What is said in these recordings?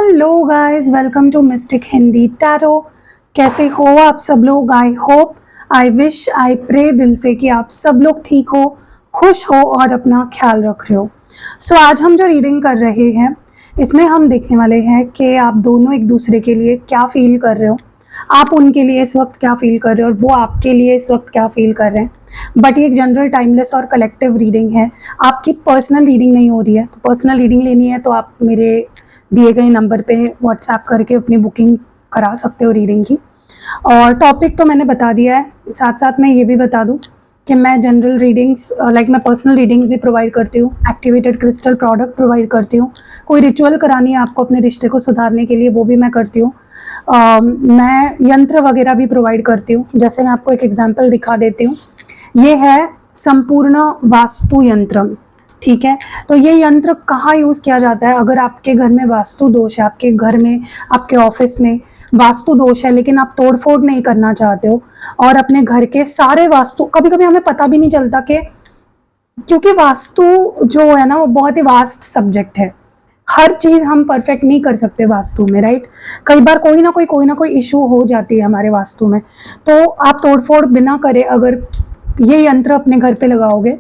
Hello guys, welcome to mystic Hindi tarot. कैसे हो आप सब लोग? I hope, I wish, I pray दिल से कि आप सब लोग ठीक हो, खुश हो और अपना ख्याल रख रहे हो। सो आज हम जो रीडिंग कर रहे हैं इसमें हम देखने वाले हैं कि आप दोनों एक दूसरे के लिए क्या फील कर रहे हो, आप उनके लिए इस वक्त क्या फील कर रहे हो और वो आपके लिए इस वक्त क्या फील कर रहे हैं। बट ये एक जनरल, टाइमलेस और कलेक्टिव रीडिंग है, आपकी पर्सनल रीडिंग नहीं हो रही है। तो पर्सनल रीडिंग लेनी है तो आप मेरे दिए गए नंबर पे व्हाट्सएप करके अपनी बुकिंग करा सकते हो रीडिंग की। और टॉपिक तो मैंने बता दिया है, साथ साथ मैं ये भी बता दूं कि मैं जनरल रीडिंग्स मैं पर्सनल रीडिंग्स भी प्रोवाइड करती हूँ, एक्टिवेटेड क्रिस्टल प्रोडक्ट प्रोवाइड करती हूँ। कोई रिचुअल करानी है आपको अपने रिश्ते को सुधारने के लिए, वो भी मैं करती हूँ। मैं यंत्र वगैरह भी प्रोवाइड करती हूँ। जैसे मैं आपको एक एग्जांपल दिखा देती हूँ। ये है संपूर्ण वास्तु यंत्र, ठीक है। तो ये यंत्र कहाँ यूज़ किया जाता है? अगर आपके घर में वास्तु दोष है, आपके घर में, आपके ऑफिस में वास्तु दोष है, लेकिन आप तोड़फोड़ नहीं करना चाहते हो और अपने घर के सारे वास्तु, कभी कभी हमें पता भी नहीं चलता कि, क्योंकि वास्तु जो है ना वो बहुत ही वास्ट सब्जेक्ट है। हर चीज़ हम परफेक्ट नहीं कर सकते वास्तु में, राइट। कई बार कोई ना कोई इशू हो जाती है हमारे वास्तु में। तो आप तोड़फोड़ बिना करे अगर ये यंत्र अपने घर पे लगाओगे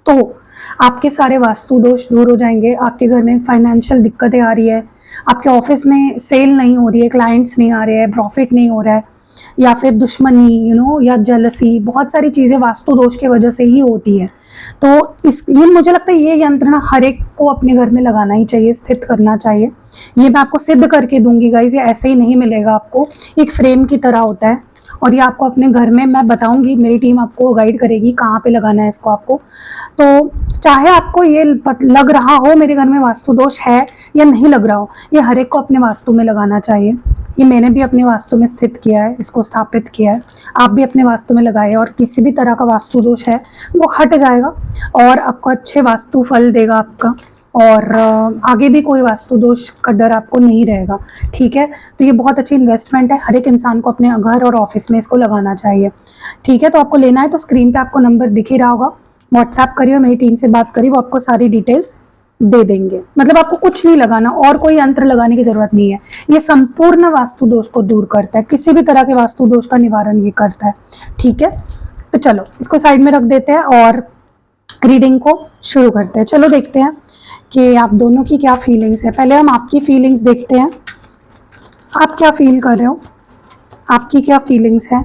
तो आपके सारे वास्तु दोष दूर हो जाएंगे। आपके घर में फाइनेंशियल दिक्कतें आ रही है, आपके ऑफिस में सेल नहीं हो रही है, क्लाइंट्स नहीं आ रहे हैं, प्रॉफिट नहीं हो रहा है, या फिर दुश्मनी या जेलसी, बहुत सारी चीज़ें वास्तु दोष की वजह से ही होती है। तो ये मुझे लगता है ये यंत्र ना हर एक को अपने घर में लगाना ही चाहिए, स्थित करना चाहिए। ये मैं आपको सिद्ध करके दूंगी गाइज, ये ऐसे ही नहीं मिलेगा आपको, एक फ्रेम की तरह होता है और ये आपको अपने घर में मैं बताऊंगी, मेरी टीम आपको गाइड करेगी कहाँ पे लगाना है इसको आपको। तो चाहे आपको ये लग रहा हो मेरे घर में वास्तु दोष है या नहीं लग रहा हो, ये हर एक को अपने वास्तु में लगाना चाहिए। ये मैंने भी अपने वास्तु में स्थित किया है, इसको स्थापित किया है, आप भी अपने वास्तु में लगाए और किसी भी तरह का वास्तु दोष है वो हट जाएगा और आपको अच्छे वास्तु फल देगा आपका, और आगे भी कोई वास्तु दोष का डर आपको नहीं रहेगा, ठीक है। तो ये बहुत अच्छी इन्वेस्टमेंट है, हर एक इंसान को अपने घर और ऑफिस में इसको लगाना चाहिए, ठीक है। तो आपको लेना है तो स्क्रीन पे आपको नंबर दिख ही रहा होगा, व्हाट्सएप करिए, मेरी टीम से बात करिए, वो आपको सारी डिटेल्स दे देंगे। मतलब आपको कुछ नहीं लगाना और कोई यंत्र लगाने की जरूरत नहीं है। ये संपूर्ण वास्तु दोष को दूर करता है, किसी भी तरह के वास्तु दोष का निवारण ये करता है, ठीक है। तो चलो इसको साइड में रख देते हैं और रीडिंग को शुरू करते हैं। चलो देखते हैं कि आप दोनों की क्या फीलिंग्स है। पहले हम आपकी फीलिंग्स देखते हैं, आप क्या फील कर रहे हो, आपकी क्या फीलिंग्स है,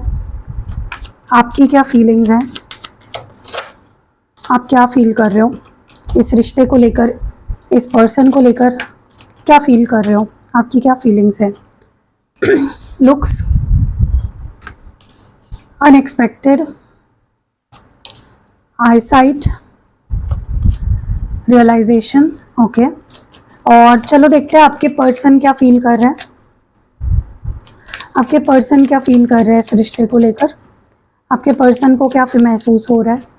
आपकी क्या फीलिंग्स है, आप क्या फील कर रहे हो इस रिश्ते को लेकर, इस पर्सन को लेकर क्या फील कर रहे हो, आपकी क्या फीलिंग्स है। Looks unexpected, eyesight, realisation, okay. और चलो देखते हैं आपके पर्सन क्या फील कर रहे हैं, आपके पर्सन क्या फील कर रहे हैं इस रिश्ते को लेकर, आपके पर्सन को क्या महसूस हो रहा है।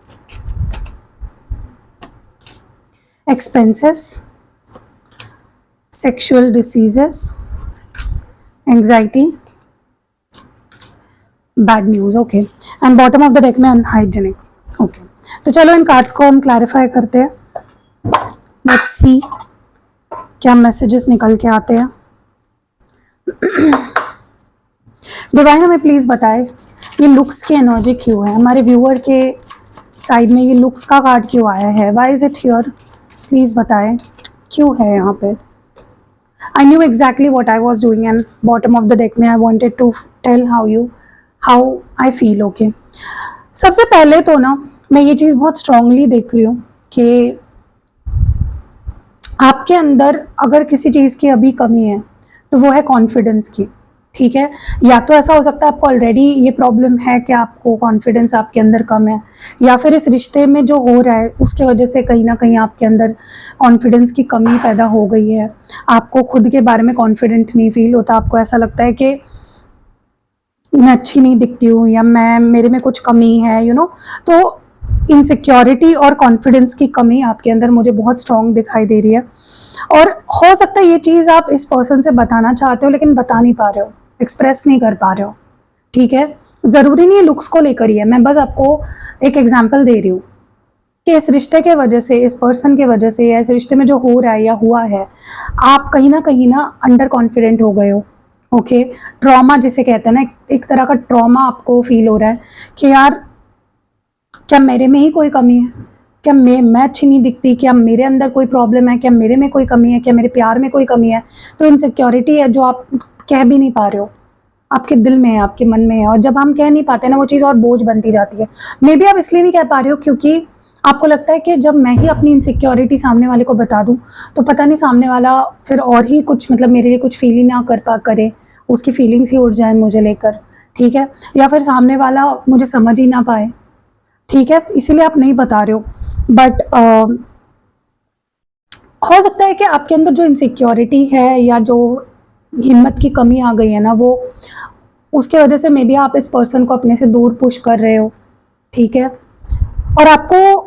Expenses, sexual diseases, anxiety, bad news, okay. And bottom of the deck में अनहाइजेनिक, ओके। तो चलो इन कार्ड्स को हम क्लैरिफाई करते हैं, लेट्स सी क्या मैसेजेस निकल के आते हैं। डिवाइन हमें प्लीज बताए ये लुक्स की एनर्जी क्यों है, हमारे व्यूअर के साइड में ये लुक्स का कार्ड क्यों आया है, why is it here, please बताए क्यों है यहाँ पे। I knew exactly what I was doing and bottom of the deck में I wanted to tell how I feel, okay. सबसे पहले तो ना मैं ये चीज़ बहुत स्ट्रांगली देख रही हूँ कि आपके अंदर अगर किसी चीज़ की अभी कमी है तो वो है कॉन्फिडेंस की, ठीक है। या तो ऐसा हो सकता है आपको ऑलरेडी ये प्रॉब्लम है कि आपको कॉन्फिडेंस आपके अंदर कम है, या फिर इस रिश्ते में जो हो रहा है उसके वजह से कहीं ना कहीं आपके अंदर कॉन्फिडेंस की कमी पैदा हो गई है। आपको खुद के बारे में कॉन्फिडेंट नहीं फील होता, आपको ऐसा लगता है कि मैं अच्छी नहीं दिखती हूँ या मेरे में कुछ कमी है, तो इनसिक्योरिटी और कॉन्फिडेंस की कमी आपके अंदर मुझे बहुत स्ट्रांग दिखाई दे रही है। और हो सकता है ये चीज़ आप इस पर्सन से बताना चाहते हो लेकिन बता नहीं पा रहे हो, एक्सप्रेस नहीं कर पा रहे हो, ठीक है। ज़रूरी नहीं है लुक्स को लेकर ही है, मैं बस आपको एक एग्जांपल दे रही हूँ कि इस रिश्ते के वजह से, इस पर्सन के वजह से, या इस रिश्ते में जो हो रहा है या हुआ है, आप कहीं ना अंडर कॉन्फिडेंट हो गए हो। ओके, ट्रॉमा जिसे कहते हैं ना, एक तरह का ट्रॉमा आपको फील हो रहा है कि यार क्या मेरे में ही कोई कमी है, क्या मैं अच्छी नहीं दिखती, क्या मेरे अंदर कोई प्रॉब्लम है, क्या मेरे में कोई कमी है, क्या मेरे प्यार में कोई कमी है। तो इनसिक्योरिटी है जो आप कह भी नहीं पा रहे हो, आपके दिल में है, आपके मन में है, और जब हम कह नहीं पाते ना वो चीज़ और बोझ बनती जाती है। मे बी आप इसलिए नहीं कह पा रहे हो क्योंकि आपको लगता है कि जब मैं ही अपनी इनसिक्योरिटी सामने वाले को बता दूं तो पता नहीं सामने वाला फिर और ही कुछ, मतलब मेरे लिए कुछ फील ही ना करे, उसकी फीलिंग्स ही उड़ जाए मुझे लेकर, ठीक है, या फिर सामने वाला मुझे समझ ही ना पाए, ठीक है, इसीलिए आप नहीं बता रहे हो। बट हो सकता है कि आपके अंदर जो इनसिक्योरिटी है या जो हिम्मत की कमी आ गई है ना, वो उसके वजह से मे बी आप इस पर्सन को अपने से दूर पुश कर रहे हो, ठीक है। और आपको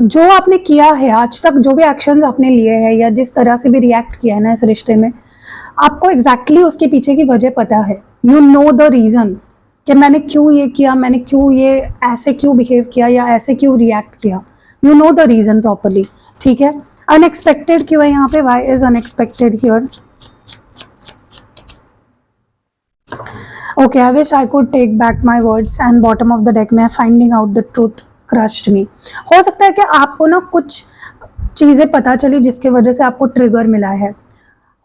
जो आपने किया है आज तक, जो भी एक्शंस आपने लिए हैं या जिस तरह से भी रिएक्ट किया है ना इस रिश्ते में, आपको एग्जैक्टली उसके पीछे की वजह पता है। यू नो द रीज़न कि मैंने क्यों ये किया, मैंने क्यों ये ऐसे क्यों बिहेव किया या ऐसे क्यों रिएक्ट किया। You know the reason properly, ठीक है। अनएक्सपेक्टेड क्यों है यहाँ पे, why is unexpected here. Okay, I wish I could take back my words and bottom of the deck में finding out the truth crushed me। हो सकता है कि आपको ना कुछ चीज़ें पता चली जिसके वजह से आपको ट्रिगर मिला है।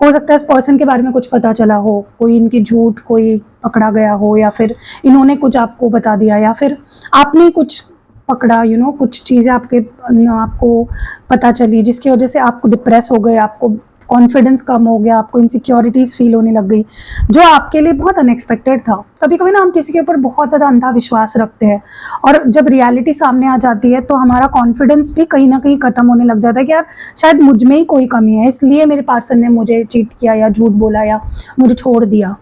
हो सकता है इस पर्सन के बारे में कुछ पता चला हो, कोई इनकी झूठ कोई पकड़ा गया हो, या फिर इन्होंने कुछ आपको बता दिया, या फिर आपने कुछ पकड़ा, कुछ चीज़ें आपको पता चली जिसकी वजह से आप डिप्रेस हो गए, आपको कॉन्फिडेंस कम हो गया, आपको इनसिक्योरिटीज़ फील होने लग गई, जो आपके लिए बहुत अनएक्सपेक्टेड था। कभी कभी ना हम किसी के ऊपर बहुत ज़्यादा अंधा विश्वास रखते हैं, और जब रियलिटी सामने आ जाती है तो हमारा कॉन्फिडेंस भी कहीं ना कहीं ख़त्म होने लग जाता है कि यार शायद मुझ में ही कोई कमी है, इसलिए मेरे पार्टनर ने मुझे चीट किया या झूठ बोला या मुझे छोड़ दिया।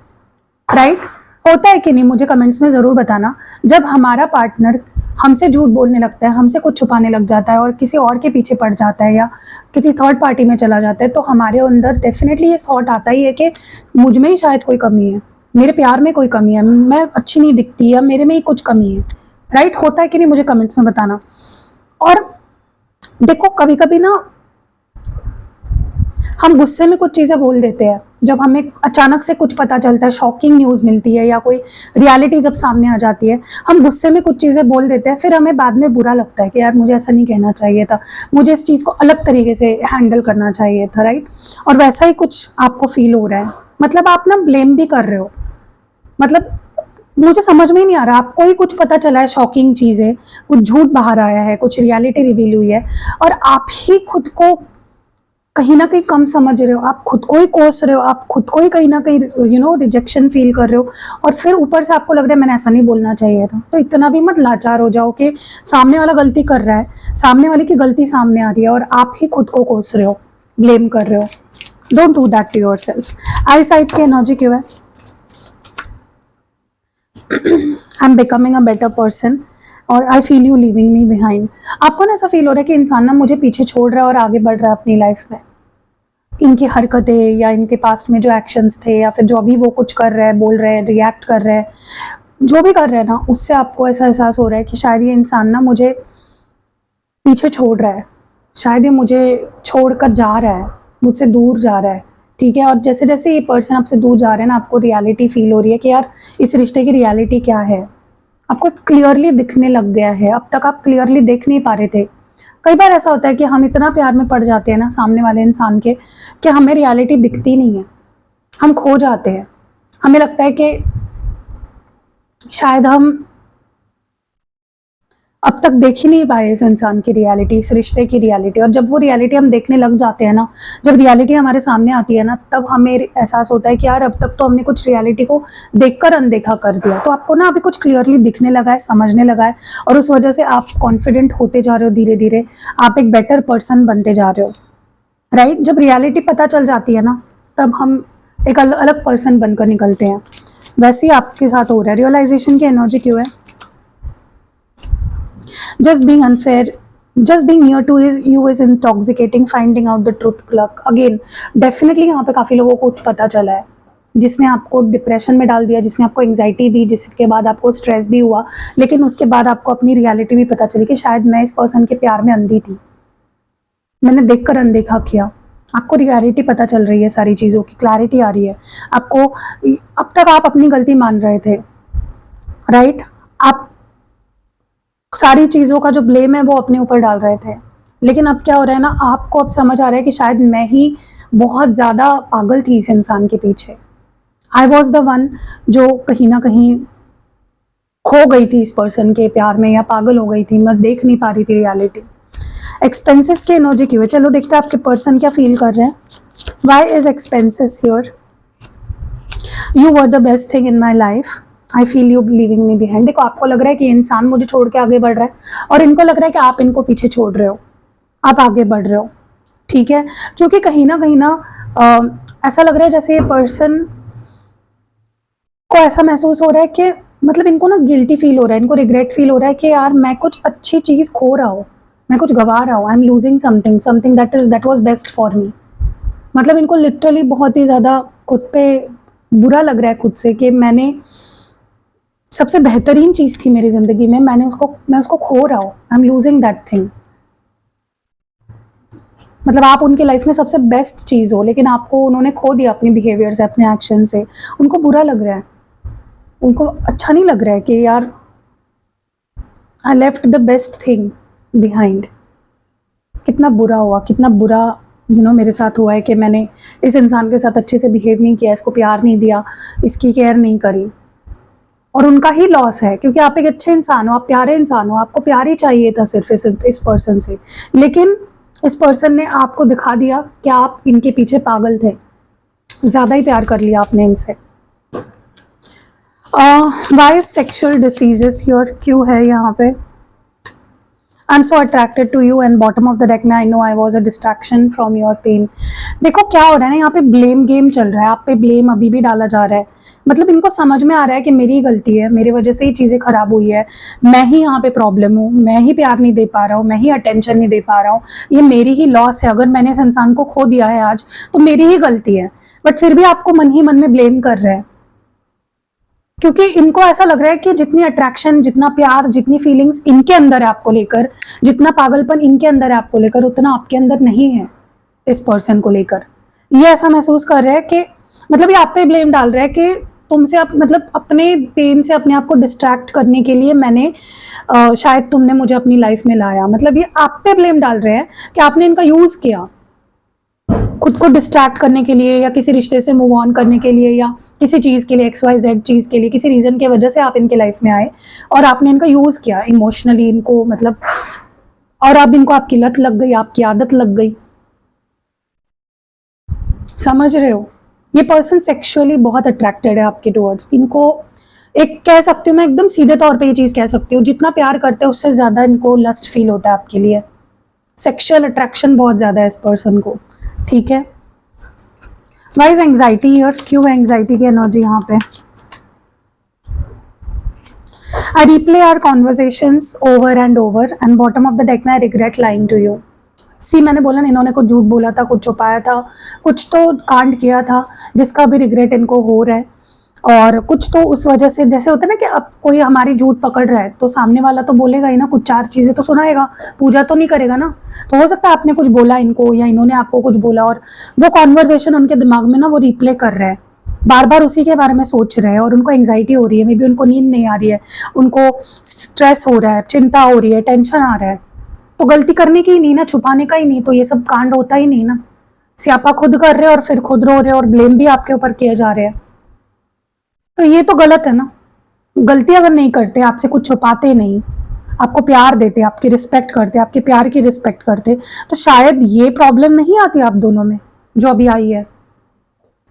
राइट, होता है कि नहीं, मुझे कमेंट्स में ज़रूर बताना। जब हमारा पार्टनर हमसे झूठ बोलने लगता है, हमसे कुछ छुपाने लग जाता है और किसी और के पीछे पड़ जाता है या किसी थर्ड पार्टी में चला जाता है, तो हमारे अंदर डेफिनेटली ये थॉट आता ही है कि मुझ में ही शायद कोई कमी है, मेरे प्यार में कोई कमी है, मैं अच्छी नहीं दिखती या मेरे में ही कुछ कमी है। राइट, होता है कि नहीं, मुझे कमेंट्स में बताना। और देखो कभी कभी ना हम गुस्से में कुछ चीज़ें बोल देते हैं, जब हमें अचानक से कुछ पता चलता है, शॉकिंग न्यूज़ मिलती है या कोई रियलिटी जब सामने आ जाती है, हम गुस्से में कुछ चीज़ें बोल देते हैं, फिर हमें बाद में बुरा लगता है कि यार मुझे ऐसा नहीं कहना चाहिए था, मुझे इस चीज़ को अलग तरीके से हैंडल करना चाहिए था। राइट, और वैसा ही कुछ आपको फील हो रहा है, मतलब आप ना ब्लेम भी कर रहे हो। मतलब मुझे समझ में ही नहीं आ रहा, आपको ही कुछ पता चला है, शॉकिंग चीज़ है, कुछ झूठ बाहर आया है, कुछ रियलिटी रिवील हुई है, और आप ही खुद को कहीं ना कहीं कम समझ रहे हो, आप खुद को ही कोस रहे हो, आप खुद को ही कहीं ना कहीं रिजेक्शन फील कर रहे हो, और फिर ऊपर से आपको लग रहा है मैंने ऐसा नहीं बोलना चाहिए था। तो इतना भी मत लाचार हो जाओ कि सामने वाला गलती कर रहा है, सामने वाले की गलती सामने आ रही है और आप ही खुद को कोस रहे हो, ब्लेम कर रहे हो। Don't do that to yourself. आई साइड की एनर्जी क्यों है, I am becoming a better person और I feel you leaving me behind. आपको ना ऐसा फील हो रहा है कि इंसान ना मुझे पीछे छोड़ रहा है और आगे बढ़ रहा है अपनी लाइफ में। इनकी हरकतें या इनके पास्ट में जो एक्शंस थे या फिर जो अभी वो कुछ कर रहे हैं, बोल रहे हैं, रिएक्ट कर रहे हैं, जो भी कर रहे हैं ना, उससे आपको ऐसा एहसास हो रहा है कि शायद ये इंसान ना मुझे पीछे छोड़ रहा है, शायद ये मुझे छोड़ कर जा रहा है, मुझसे दूर जा रहा है। ठीक है, और जैसे जैसे ये पर्सन आपसे दूर जा रहे हैं ना, आपको रियलिटी फील हो रही है कि यार इस रिश्ते की रियलिटी क्या है, आपको क्लियरली दिखने लग गया है। अब तक आप क्लियरली देख नहीं पा रहे थे। कई बार ऐसा होता है कि हम इतना प्यार में पड़ जाते हैं ना सामने वाले इंसान के कि हमें रियलिटी दिखती नहीं है, हम खो जाते हैं। हमें लगता है कि शायद हम अब तक देख ही नहीं पाए इस इंसान की रियलिटी, इस रिश्ते की रियलिटी। और जब वो रियलिटी हम देखने लग जाते हैं ना, जब रियलिटी हमारे सामने आती है ना, तब हमें एहसास होता है कि यार अब तक तो हमने कुछ रियलिटी को देखकर अनदेखा कर दिया। तो आपको ना अभी कुछ क्लियरली दिखने लगा है, समझने लगा है, और उस वजह से आप कॉन्फिडेंट होते जा रहे हो, धीरे धीरे आप एक बेटर पर्सन बनते जा रहे हो। राइट, जब रियलिटी पता चल जाती है ना, तब हम एक अलग पर्सन बनकर निकलते हैं। वैसे ही आपके साथ हो रहा है। रियलाइजेशन की एनर्जी क्यों है? Just being unfair, just being near to you is intoxicating, finding out the truth cluck again। definitely यहाँ पे काफ़ी लोगों को कुछ पता चला है, जिसने आपको डिप्रेशन में डाल दिया, जिसने आपको एंग्जाइटी दी, जिसके बाद आपको स्ट्रेस भी हुआ, लेकिन उसके बाद आपको अपनी रियलिटी भी पता चली कि शायद मैं इस पर्सन के प्यार में अंधी थी, मैंने देखकर अनदेखा किया। आपको रियलिटी पता चल रही है, सारी चीज़ों की क्लैरिटी आ रही है आपको। अब तक आप अपनी गलती मान रहे थे, राइट? आप सारी चीज़ों का जो ब्लेम है वो अपने ऊपर डाल रहे थे, लेकिन अब क्या हो रहा है ना, आपको अब समझ आ रहा है कि शायद मैं ही बहुत ज़्यादा पागल थी इस इंसान के पीछे। आई वॉज द वन जो कहीं ना कहीं खो गई थी इस पर्सन के प्यार में, या पागल हो गई थी, मैं देख नहीं पा रही थी रियलिटी। एक्सपेंसेस की एनर्जी क्यों है? चलो देखते हैं आपके पर्सन क्या फील कर रहे हैं। Why is expenses here? You were the best thing in my life, I feel you leaving me behind. देखो, आपको लग रहा है कि इंसान मुझे छोड़ के आगे बढ़ रहा है, और इनको लग रहा है कि आप इनको पीछे छोड़ रहे हो, आप आगे बढ़ रहे हो, ठीक है? क्योंकि कहीं ना ऐसा लग रहा है जैसे ये पर्सन को ऐसा महसूस हो रहा है कि मतलब इनको ना गिल्टी फील हो रहा है, इनको रिग्रेट फील हो रहा है कि यार मैं कुछ अच्छी चीज़ खो रहा हूँ, मैं कुछ गवा रहा हूँ, I am losing something that was best for me. मतलब इनको लिटरली बहुत ही ज़्यादा खुद पे बुरा लग रहा है खुद से कि मैंने सबसे बेहतरीन चीज़ थी मेरी ज़िंदगी में, मैं उसको खो रहा हूँ, I am losing that thing. मतलब आप उनकी लाइफ में सबसे बेस्ट चीज़ हो, लेकिन आपको उन्होंने खो दिया अपने बिहेवियर से, अपने एक्शन से। उनको बुरा लग रहा है, उनको अच्छा नहीं लग रहा है कि यार I left the best thing behind. कितना बुरा हुआ, कितना बुरा मेरे साथ हुआ है कि मैंने इस इंसान के साथ अच्छे से बिहेव नहीं किया, इसको प्यार नहीं दिया, इसकी केयर नहीं करी, और उनका ही लॉस है। क्योंकि आप एक अच्छे इंसान हो, आप प्यारे इंसान हो, आपको प्यार ही चाहिए था सिर्फ इस पर्सन से, लेकिन इस पर्सन ने आपको दिखा दिया कि आप इनके पीछे पागल थे, ज़्यादा ही प्यार कर लिया आपने इनसे। वाई सेक्शुअल डिसीजेस योर क्यों है यहाँ पे? I am so attracted to you and bottom of the deck में I know I was a distraction from your pain. देखो क्या हो रहा है ना, यहाँ पे ब्लेम गेम चल रहा है, आप पे ब्लेम अभी भी डाला जा रहा है। मतलब इनको समझ में आ रहा है कि मेरी गलती है, मेरी वजह से ही चीज़ें खराब हुई है, मैं ही यहाँ पे प्रॉब्लम हूँ, मैं ही प्यार नहीं दे पा रहा हूँ, मैं ही अटेंशन नहीं दे पा रहा हूँ, ये मेरी ही लॉस है। अगर मैंने इस इंसान को खो दिया है आज तो मेरी ही गलती है, बट फिर भी आपको मन ही मन में ब्लेम कर रहे हैं, क्योंकि इनको ऐसा लग रहा है कि जितनी अट्रैक्शन, जितना प्यार, जितनी फीलिंग्स इनके अंदर है आपको लेकर, जितना पागलपन इनके अंदर है आपको लेकर, उतना आपके अंदर नहीं है इस पर्सन को लेकर। ये ऐसा महसूस कर रहे हैं कि मतलब ये आप पे ब्लेम डाल रहा है कि तुमसे आप मतलब अपने पेन से अपने आप को डिस्ट्रैक्ट करने के लिए मैंने शायद तुमने मुझे अपनी लाइफ में लाया। मतलब ये आप पे ब्लेम डाल रहे हैं कि आपने इनका यूज किया खुद को डिस्ट्रैक्ट करने के लिए, या किसी रिश्ते से मूव ऑन करने के लिए, या किसी चीज़ के लिए, XYZ चीज़ के लिए, किसी रीज़न के वजह से आप इनके लाइफ में आए और आपने इनका यूज़ किया इमोशनली इनको, मतलब, और अब इनको आपकी लत लग गई, आपकी आदत लग गई। समझ रहे हो? ये पर्सन सेक्सुअली बहुत अट्रैक्टेड है आपके टुवर्ड्स। इनको एक कह सकती हूँ मैं, एकदम सीधे तौर पे ये चीज़ कह सकती हूँ, जितना प्यार करते हैं उससे ज़्यादा इनको लस्ट फील होता है आपके लिए। सेक्सुअल अट्रैक्शन बहुत ज़्यादा है इस पर्सन को, ठीक है? Why is anxiety here? क्यों है एंग्जाइटी की एनर्जी यहाँ पे? I replay our conversations over and over and bottom of the deck में I regret lying to you. See, मैंने बोला ना, इन्होंने कुछ झूठ बोला था, कुछ छुपाया था, कुछ तो कांड किया था जिसका भी रिग्रेट इनको हो रहा है, और कुछ तो उस वजह से, जैसे होता है ना कि अब कोई हमारी झूठ पकड़ रहा है तो सामने वाला तो बोलेगा ही ना, कुछ चार चीज़ें तो सुनाएगा, पूजा तो नहीं करेगा ना। तो हो सकता है आपने कुछ बोला इनको, या इन्होंने आपको कुछ बोला, और वो कॉन्वर्जेशन उनके दिमाग में ना वो रिप्ले कर रहे हैं, बार बार उसी के बारे में सोच रहे हैं, और उनको एंग्जाइटी हो रही है, मे बी उनको नींद नहीं आ रही है, उनको स्ट्रेस हो रहा है, चिंता हो रही है, टेंशन आ रहा है। तो गलती करने की ही नहीं ना, छुपाने का ही नहीं, तो ये सब कांड होता ही नहीं ना। स्यापा खुद कर रहे हैं और फिर खुद रो रहे हैं, और ब्लेम भी आपके ऊपर किए जा रहे हैं, तो ये तो गलत है ना। गलती अगर नहीं करते, आपसे कुछ छुपाते नहीं, आपको प्यार देते, आपकी रिस्पेक्ट करते, आपके प्यार की रिस्पेक्ट करते, तो शायद ये प्रॉब्लम नहीं आती आप दोनों में जो अभी आई है,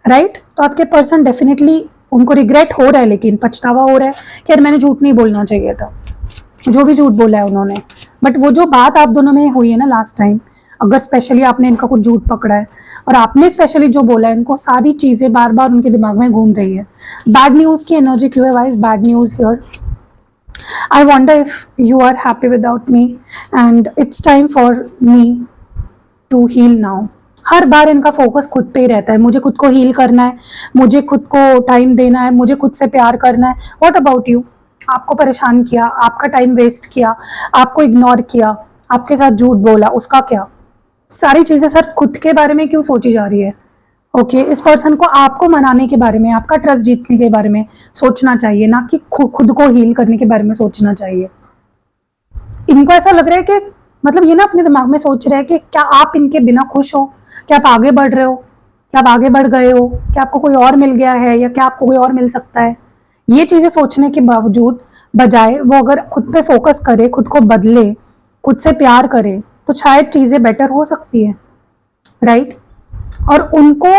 राइट? तो आपके पर्सन डेफिनेटली, उनको रिग्रेट हो रहा है, लेकिन पछतावा हो रहा है कि यार मैंने झूठ नहीं बोलना चाहिए था, जो भी झूठ बोला है उन्होंने। बट वो जो बात आप दोनों में हुई है ना लास्ट टाइम, अगर स्पेशली आपने इनका कुछ झूठ पकड़ा है और आपने स्पेशली जो बोला है, इनको सारी चीज़ें बार बार उनके दिमाग में घूम रही है। बैड न्यूज़ की एनर्जी क्यों है? Why's bad news here? I wonder if you are happy without me and it's time for me to heal now. हर बार इनका फोकस खुद पे ही रहता है, मुझे खुद को हील करना है, मुझे खुद को टाइम देना है, मुझे खुद से प्यार करना है। What about you? आपको परेशान किया, आपका टाइम वेस्ट किया, आपको इग्नोर किया, आपके साथ झूठ बोला, उसका क्या? सारी चीजें सिर्फ खुद के बारे में क्यों सोची जा रही है? ओके, इस पर्सन को आपको मनाने के बारे में, आपका ट्रस्ट जीतने के बारे में सोचना चाहिए, ना कि खुद को हील करने के बारे में सोचना चाहिए। इनको ऐसा लग रहा है कि मतलब ये ना अपने दिमाग में सोच रहे हैं कि क्या आप इनके बिना खुश हो, क्या आप आगे बढ़ रहे हो, क्या आप आगे बढ़ गए हो, क्या आपको कोई और मिल गया है, या क्या आपको कोई और मिल सकता है। ये चीजें सोचने के बावजूद बजाय वो अगर खुद पे फोकस करे, खुद को बदले, खुद से प्यार करे, तो शायद चीजें बेटर हो सकती है, राइट? और उनको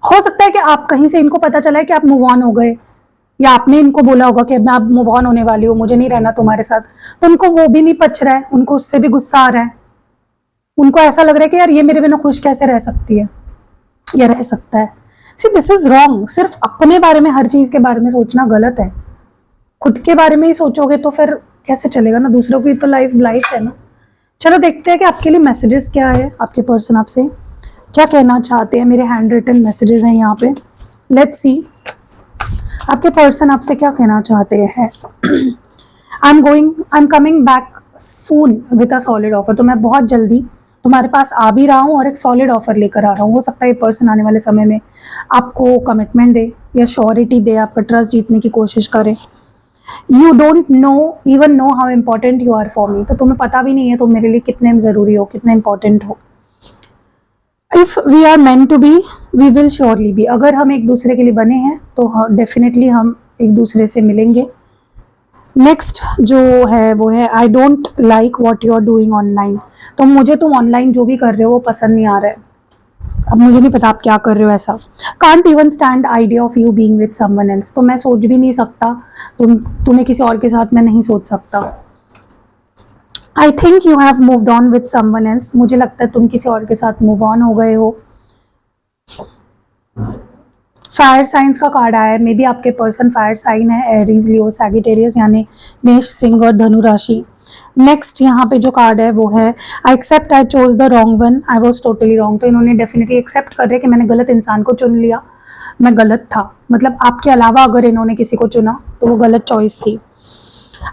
हो सकता है कि आप कहीं से इनको पता चला है कि आप मूव ऑन हो गए, या आपने इनको बोला होगा कि मैं अब मूव ऑन होने वाली हूँ, मुझे नहीं रहना तुम्हारे साथ, तो उनको वो भी नहीं पच रहा है, उनको उससे भी गुस्सा आ रहा है। उनको ऐसा लग रहा है कि यार ये मेरे बिना खुश कैसे रह सकती है या रह सकता है। See this is wrong. सिर्फ अपने बारे में हर चीज के बारे में सोचना गलत है। खुद के बारे में ही सोचोगे तो फिर कैसे चलेगा ना, दूसरों की तो लाइफ है ना। चलो देखते हैं कि आपके लिए मैसेजेस क्या है, आपके पर्सन आपसे क्या कहना चाहते हैं। मेरे हैंड रिटन मैसेजेस हैं यहाँ पे, लेट्स सी आपके पर्सन आपसे क्या कहना चाहते हैं। I am coming back soon with a solid offer. तो मैं बहुत जल्दी तुम्हारे पास आ भी रहा हूँ और एक सॉलिड ऑफर लेकर आ रहा हूँ। हो सकता है ये पर्सन आने वाले समय में आपको कमिटमेंट दे या श्योरिटी दे, आपका ट्रस्ट जीतने की कोशिश करे। You don't know even know how important you are for me. तो तुम्हें पता भी नहीं है तुम मेरे लिए कितने ज़रूरी हो, कितने इंपॉर्टेंट हो। If we are meant to be we will surely be. अगर हम एक दूसरे के लिए बने हैं तो डेफिनेटली हम एक दूसरे से मिलेंगे। नेक्स्ट जो है वो है I don't like what you are doing online. तो मुझे तुम ऑनलाइन जो भी कर रहे हो वो पसंद नहीं आ रहा है। अब मुझे नहीं पता आप क्या कर रहे हो ऐसा। Can't even stand idea of you being with someone else. तो मैं सोच भी नहीं सकता, तुम्हें किसी और के साथ मैं नहीं सोच सकता। I think you have moved on with someone else. मुझे लगता है तुम किसी और के साथ मूव ऑन हो गए हो। फायर साइंस का कार्ड आया है, मे बी आपके पर्सन फायर साइन है, एरीज, लियो, सैगिटेरियस यानी मेष, सिंह और धनु राशि। नेक्स्ट यहाँ पे जो कार्ड है वो है I accept I chose the wrong one, I was totally wrong. तो इन्होंने डेफिनेटली एक्सेप्ट कर रहे कि मैंने गलत इंसान को चुन लिया, मैं गलत था। मतलब आपके अलावा अगर इन्होंने किसी को चुना तो वो गलत चॉइस थी।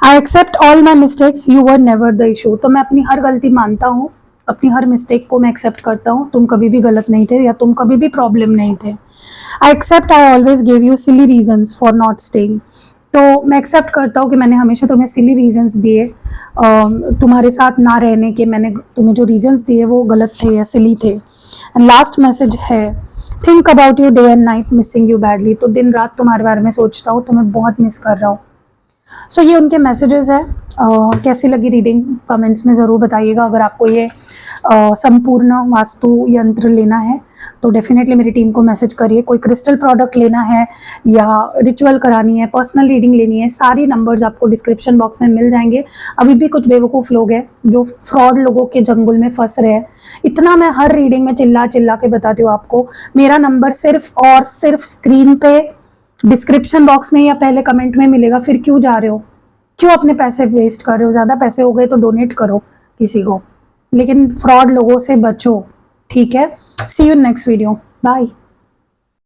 I accept all my mistakes, you were never the issue. तो मैं अपनी हर गलती मानता हूँ, अपनी हर मिस्टेक को मैं एक्सेप्ट करता हूँ। तुम कभी भी गलत नहीं थे या तुम कभी भी प्रॉब्लम नहीं थे। I accept I always give you silly reasons for not staying. तो मैं एक्सेप्ट करता हूँ कि मैंने हमेशा तुम्हें सिली रीजन्स दिए तुम्हारे साथ ना रहने के। मैंने तुम्हें जो रीजन्स दिए वो गलत थे या सिली थे। एंड लास्ट मैसेज है think about you day and night, missing you badly. तो दिन रात तुम्हारे बारे में सोचता हूँ, तुम्हें बहुत मिस कर रहा हूँ। सो ये उनके मैसेजेस है। कैसी लगी रीडिंग कमेंट्स में ज़रूर बताइएगा। अगर आपको ये संपूर्ण वास्तु यंत्र लेना है तो डेफिनेटली मेरी टीम को मैसेज करिए। कोई क्रिस्टल प्रोडक्ट लेना है या रिचुअल करानी है, पर्सनल रीडिंग लेनी है, सारी नंबर्स आपको डिस्क्रिप्शन बॉक्स में मिल जाएंगे। अभी भी कुछ बेवकूफ़ लोग हैं जो फ्रॉड लोगों के जंगल में फंस रहे हैं। इतना मैं हर रीडिंग में चिल्ला चिल्ला के बताती हूँ आपको। मेरा नंबर सिर्फ और सिर्फ स्क्रीन पे, डिस्क्रिप्शन बॉक्स में या पहले कमेंट में मिलेगा। फिर क्यों जा रहे हो, क्यों अपने पैसे वेस्ट कर रहे हो? ज़्यादा पैसे हो गए तो डोनेट करो किसी को, लेकिन फ्रॉड लोगों से बचो, ठीक है? सी यू नेक्स्ट वीडियो, बाय।